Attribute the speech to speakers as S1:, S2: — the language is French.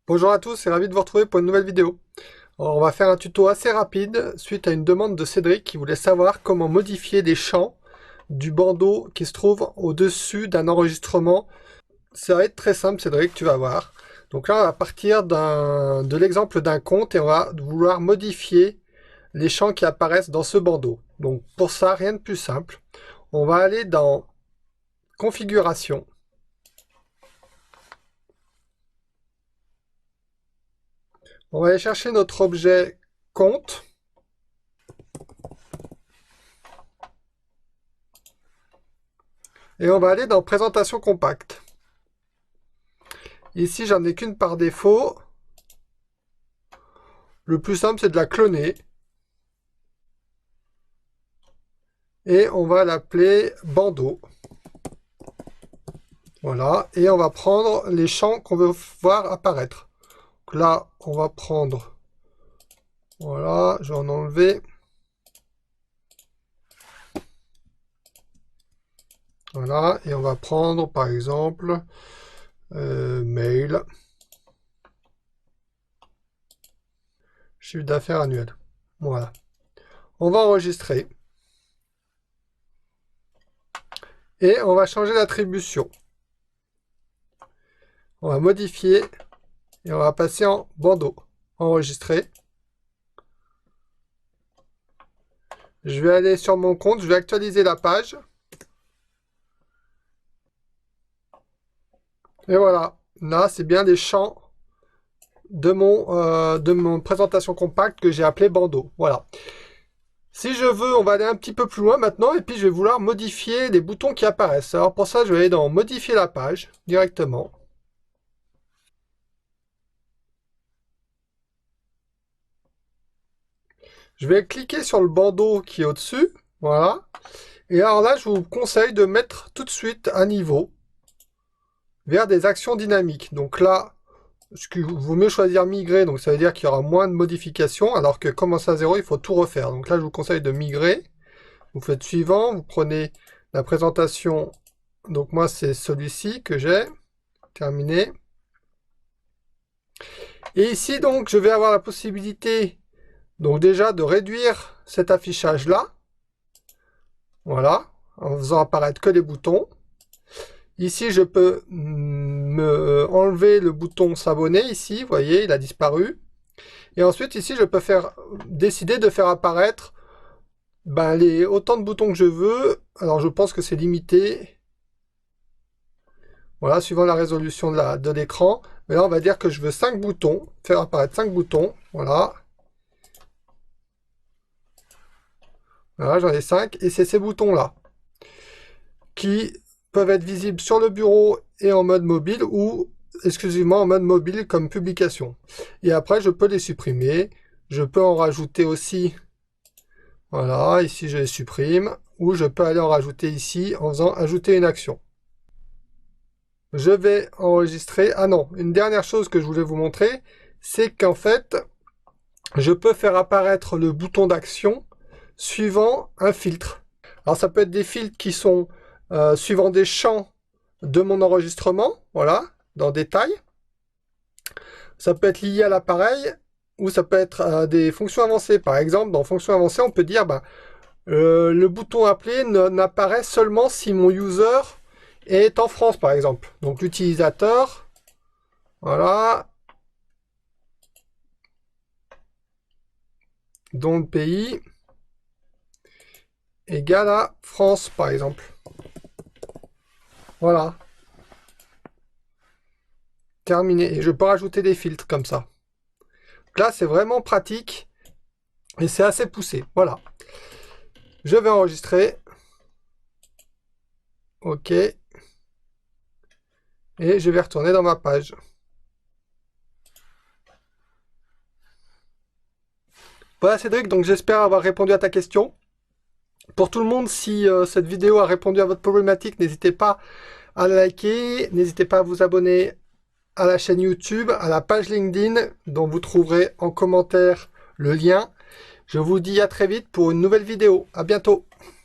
S1: Bonjour à tous et ravi de vous retrouver pour une nouvelle vidéo. Alors, on va faire un tuto assez rapide suite à une demande de Cédric qui voulait savoir comment modifier les champs du bandeau qui se trouve au-dessus d'un enregistrement. Ça va être très simple Cédric, tu vas voir. Donc là on va partir de l'exemple d'un compte et on va vouloir modifier les champs qui apparaissent dans ce bandeau. Donc pour ça, rien de plus simple. On va aller dans Configuration. On va aller chercher notre objet compte. Et on va aller dans Présentation compacte. Ici, j'en ai qu'une par défaut. Le plus simple, c'est de la cloner. Et on va l'appeler bandeau. Voilà. Et on va prendre les champs qu'on veut voir apparaître. Donc là, on va prendre... Voilà, je vais en enlever. Voilà, et on va prendre par exemple mail, chiffre d'affaires annuel. Voilà. On va enregistrer. Et on va changer l'attribution. On va modifier et on va passer en bandeau. Enregistrer. Je vais aller sur mon compte, je vais actualiser la page. Et voilà, là c'est bien les champs de mon présentation compacte que j'ai appelé bandeau. Voilà. Si je veux, on va aller un petit peu plus loin maintenant et puis je vais vouloir modifier les boutons qui apparaissent. Alors pour ça, je vais aller dans modifier la page directement. Je vais cliquer sur le bandeau qui est au-dessus. Voilà. Et alors là, je vous conseille de mettre tout de suite un niveau vers des actions dynamiques. Donc là, il vaut mieux choisir migrer, donc ça veut dire qu'il y aura moins de modifications, alors que commencer à zéro, il faut tout refaire. Donc là, je vous conseille de migrer. Vous faites suivant, vous prenez la présentation. Donc moi, c'est celui-ci que j'ai. Terminé. Et ici, donc, je vais avoir la possibilité, donc déjà, de réduire cet affichage-là. Voilà, en faisant apparaître que les boutons. Ici, je peux enlever le bouton s'abonner, ici, vous voyez, il a disparu. Et ensuite, ici, je peux décider de faire apparaître autant de boutons que je veux. Alors, je pense que c'est limité. Voilà, suivant la résolution de l'écran. Mais là, on va dire que je veux 5 boutons. Faire apparaître 5 boutons. Voilà. Voilà, j'en ai 5. Et c'est ces boutons-là qui peuvent être visibles sur le bureau et en mode mobile ou exclusivement en mode mobile comme publication. Et après, je peux les supprimer. Je peux en rajouter aussi. Voilà, ici je les supprime. Ou je peux aller en rajouter ici en faisant ajouter une action. Je vais enregistrer. Ah non, une dernière chose que je voulais vous montrer, c'est qu'en fait, je peux faire apparaître le bouton d'action suivant un filtre. Alors ça peut être des filtres qui sont suivant des champs de mon enregistrement, voilà, dans détail. Ça peut être lié à l'appareil, ou ça peut être des fonctions avancées. Par exemple, dans fonctions avancées, on peut dire le bouton appelé n'apparaît seulement si mon user est en France, par exemple. Donc l'utilisateur, voilà, dont le pays égale à France, par exemple. Voilà. Terminé. Et je peux rajouter des filtres comme ça. Donc là, c'est vraiment pratique et c'est assez poussé. Voilà. Je vais enregistrer. OK. Et je vais retourner dans ma page. Voilà Cédric, donc j'espère avoir répondu à ta question. Pour tout le monde, si cette vidéo a répondu à votre problématique, n'hésitez pas à la liker, n'hésitez pas à vous abonner à la chaîne YouTube, à la page LinkedIn, dont vous trouverez en commentaire le lien. Je vous dis à très vite pour une nouvelle vidéo. À bientôt.